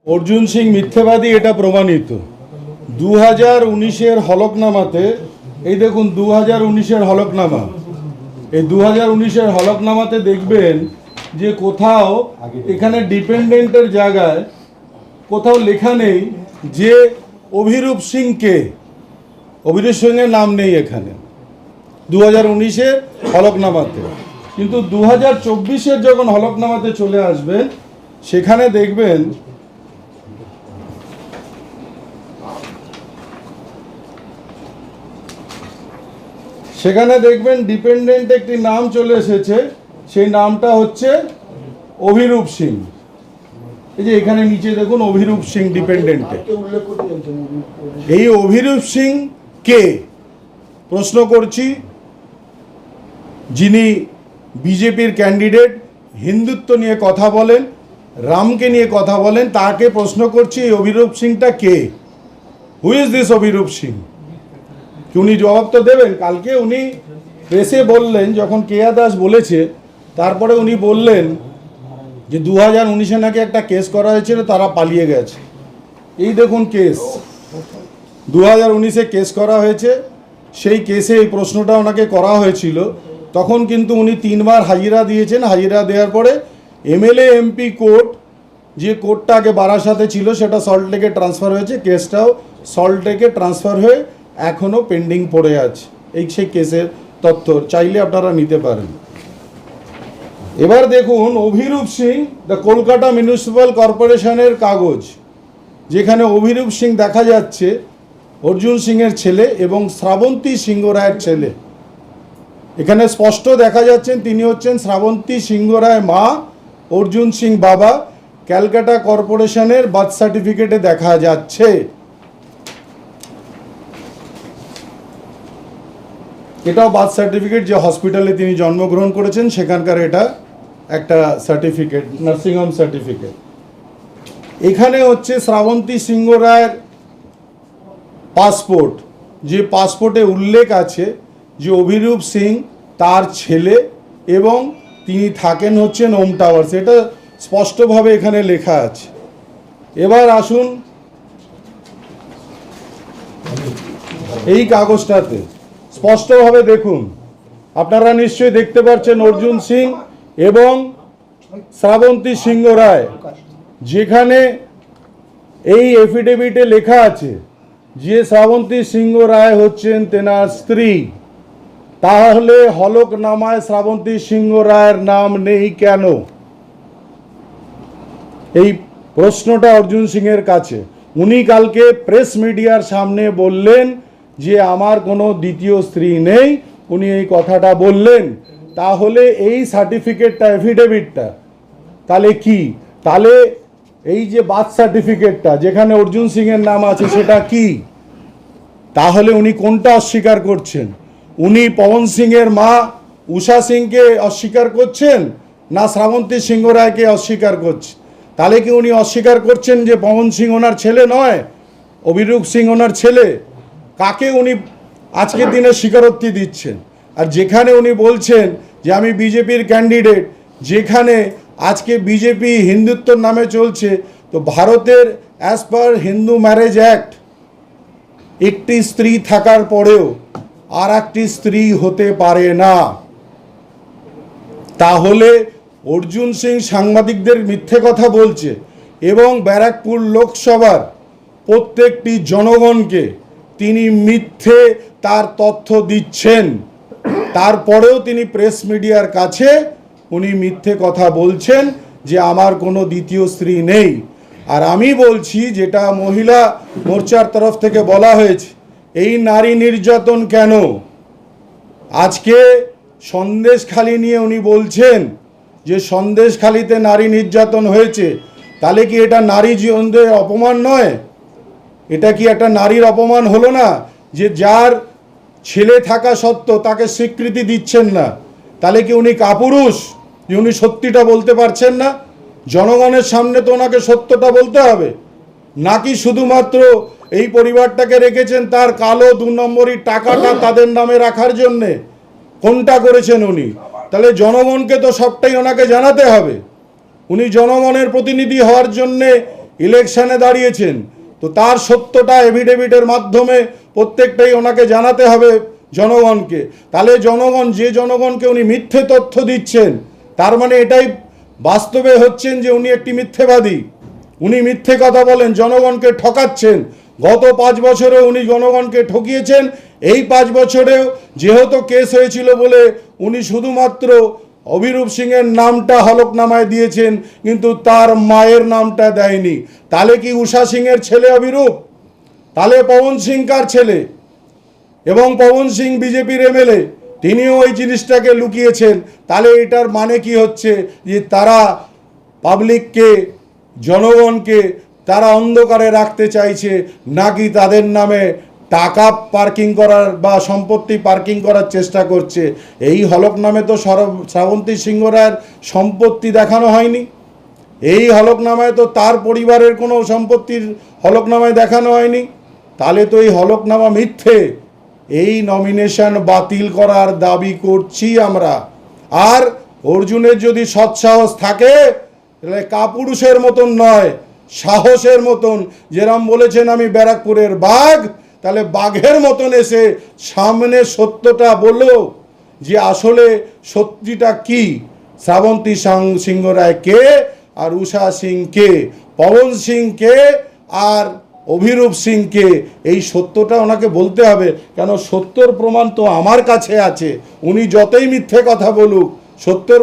অর্জুন সিং মিথ্যেবাদী এটা প্রমাণিত 2019-এর হলফনামাতে। এই দেখুন 2019-এর হলফনামা। এই 2019-এর হলফনামাতে দেখবেন যে কোথাও এখানে ডিপেন্ডেন্টের জায়গায় কোথাও লেখা নেই যে অভিরূপ সিং কে। অভিরূপ সিংয়ের নাম নেই এখানে 2019-এর হলফনামাতে। কিন্তু 2024-এর যখন হলফনামাতে চলে আসবেন সেখানে দেখবেন ডিপেন্ডেন্ট একটি নাম চলে এসেছে, সেই নামটা হচ্ছে অভিরূপ সিং। এই যে এখানে নিচে দেখুন অভিরূপ সিং ডিপেন্ডেন্টে। এই অভিরূপ সিং কে প্রশ্ন করছি, যিনি বিজেপির ক্যান্ডিডেট, হিন্দুত্ব নিয়ে কথা বলেন, রামকে নিয়ে কথা বলেন, তাকে প্রশ্ন করছি এই অভিরূপ সিংটা কে? Who is this Abhirup Singh? উনি জবাব তো দেবেন। কালকে উনি প্রেসে বললেন, যখন কেয়া দাস বলেছে তারপরে উনি বললেন যে 2019-এ নাকি একটা কেস করা হয়েছিল, তারা পালিয়ে গেছে। এই দেখুন কেস 2019-এ কেস করা হয়েছে। সেই কেসে এই প্রশ্নটা ওনাকে করা হয়েছিল। তখন কিন্তু উনি 3 বার হাজিরা দিয়েছেন। হাজিরা দেওয়ার পরে এমএলএ এমপি কোর্ট, যে কোর্টটা আগে বারাসাতে ছিল সেটা সল্টলেকে ট্রান্সফার হয়েছে, কেসটাও সল্টলেকে ট্রান্সফার হয়ে এখনও পেন্ডিং পড়ে আছে। এই সেই কেসের তথ্য চাইলে আপনারা নিতে পারেন। এবার দেখুন অভিরূপ সিং, দ্য কলকাতা মিউনিসিপ্যাল কর্পোরেশনের কাগজ, যেখানে অভিরূপ সিং দেখা যাচ্ছে অর্জুন সিংয়ের ছেলে এবং শ্রাবন্তী সিংহ রায়ের ছেলে। এখানে স্পষ্ট দেখা যাচ্ছেন তিনি হচ্ছেন শ্রাবন্তী সিংহ রায় মা, অর্জুন সিং বাবা। ক্যালকাটা কর্পোরেশনের বার্থ সার্টিফিকেটে দেখা যাচ্ছে। এটাও বার্থ সার্টিফিকেট, যে হসপিটালে তিনি জন্মগ্রহণ করেছেন সেখানকার এটা একটা সার্টিফিকেট, নার্সিংহোম সার্টিফিকেট। এখানে হচ্ছে শ্রাবন্তী সিংহ রায়ের পাসপোর্ট, যে পাসপোর্টে উল্লেখ আছে যে অভিরূপ সিং তার ছেলে এবং তিনি থাকেন হচ্ছেন ওম টাওয়ার্স। এটা স্পষ্টভাবে এখানে লেখা আছে। এবার আসুন এই কাগজটাতে স্পষ্টভাবে দেখুন, আপনারা নিশ্চয়ই দেখতে পাচ্ছেন অর্জুন সিং এবং শ্রাবন্তী সিংহ রায়। যেখানে এই এফিডেভিটে লেখা আছে যে শ্রাবন্তী সিংহ রায় হচ্ছেন তেনার স্ত্রী, তাহলে হলফনামায় শ্রাবন্তী সিংহ রায়ের নাম নেই কেন? এই প্রশ্নটা অর্জুন সিংয়ের কাছে। উনি কালকে প্রেস মিডিয়ার সামনে বললেন যে আমার কোনো দ্বিতীয় স্ত্রী নেই, উনি এই কথাটা বললেন। তাহলে এই সার্টিফিকেটটা, এফিডেভিটটা তাহলে কি? তাহলে এই যে বার্থ সার্টিফিকেটটা যেখানে অর্জুন সিংয়ের নাম আছে সেটা কি? তাহলে উনি কোনটা অস্বীকার করছেন? উনি পবন সিংয়ের মা উষা সিংকে অস্বীকার করছেন, না শ্রাবন্তী সিংহ রায়কে অস্বীকার করছেন? তাহলে কি উনি অস্বীকার করছেন যে পবন সিং ওনার ছেলে নয়, অভিরূপ সিং ওনার ছেলে? কাকে উনি আজকের দিনে স্বীকারোক্তি দিচ্ছেন? আর যেখানে উনি বলছেন যে আমি বিজেপির ক্যান্ডিডেট, যেখানে আজকে বিজেপি হিন্দুত্বর নামে চলছে, তো ভারতের as per Hindu marriage act একটি স্ত্রী থাকার পরেও আর একটি স্ত্রী হতে পারে না। তাহলে অর্জুন সিং সাংবাদিকদের মিথ্যে কথা বলছে এবং ব্যারাকপুর লোকসভার প্রত্যেকটি জনগণকে তিনি মিথ্যে তার তথ্য দিচ্ছেন। তারপরেও তিনি প্রেস মিডিয়ার কাছে উনি মিথ্যে কথা বলছেন যে আমার কোনো দ্বিতীয় স্ত্রী নেই। আর আমি বলছি, যেটা মহিলা মোর্চার তরফ থেকে বলা হয়েছে, এই নারী নির্যাতন কেন? আজকে সন্দেশখালি নিয়ে উনি বলছেন যে সন্দেশখালিতে নারী নির্যাতন হয়েছে, তাহলে কি এটা নারী জীবনের অপমান নয়? এটা কি একটা নারীর অপমান হলো না? যে যার ছেলে থাকা সত্ত্বেও তাকে স্বীকৃতি দিচ্ছেন না, তাহলে কি উনি কাপুরুষ যে উনি সত্যিটা বলতে পারছেন না? জনগণের সামনে তো ওনাকে সত্যটা বলতে হবে, নাকি শুধুমাত্র এই পরিবারটাকে রেখেছেন তার কালো 2 নম্বরই টাকাটা তাদের নামে রাখার জন্যে? কোনটা করেছেন উনি? তাহলে জনগণকে তো সবটাই ওনাকে জানাতে হবে। উনি জনগণের প্রতিনিধি হওয়ার জন্যে ইলেকশনে দাঁড়িয়েছেন, তো তার সত্যটা এভিডেভিটের মাধ্যমে প্রত্যেকটাই ওনাকে জানাতে হবে জনগণকে। তাহলে জনগণ, যে জনগণকে উনি মিথ্যে তথ্য দিচ্ছেন, তার মানে এটাই বাস্তবে হচ্ছেন যে উনি একটি মিথ্যেবাদী। উনি মিথ্যে কথা বলেন, জনগণকে ঠকাচ্ছেন। গত 5 বছরে উনি জনগণকে ঠকিয়েছেন। এই 5 বছরেও যেহেতু কেস হয়েছিল বলে উনি শুধুমাত্র অভিরূপ সিংয়ের নামটা হলফনামায় দিয়েছেন, কিন্তু তার মায়ের নামটা দেয়নি। তাহলে কি উষা সিংয়ের ছেলে অভিরূপ? তাহলে পবন সিং কার ছেলে? এবং পবন সিং বিজেপির এমএলএ, তিনিও ওই জিনিসটাকে লুকিয়েছেন। তাহলে এটার মানে কি হচ্ছে? যে তারা পাবলিককে, জনগণকে তারা অন্ধকারে রাখতে চাইছে, নাকি তাদের নামে টাকা পার্কিং করার বা সম্পত্তি পার্কিং করার চেষ্টা করছে। এই হলফনামে তো শ্রাবন্তী সিংহ রায়ের সম্পত্তি দেখানো হয়নি। এই হলফনামায় তো তার পরিবারের কোনো সম্পত্তির হলফনামায় দেখানো হয়নি। তাহলে তো এই হলফনামা মিথ্যে। এই নমিনেশন বাতিল করার দাবি করছি আমরা। আর অর্জুনের যদি সৎসাহস থাকে, তাহলে কাপুরুষের মতন নয়, সাহসের মতন, যেরম বলেছেন আমি ব্যারাকপুরের বাঘ, তাহলে বাঘের মতন এসে সামনে সত্যটা বলো যে আসলে সত্যিটা কি। শ্রাবন্তী সিংহ রায় কে, আর উষা সিং কে, পবন সিং কে, আর অভিরূপ সিংকে, এই সত্যটা ওনাকে বলতে হবে। কেন, সত্যর প্রমাণ তো আমার কাছে আছে। উনি যতই মিথ্যে কথা বলুক, সত্যর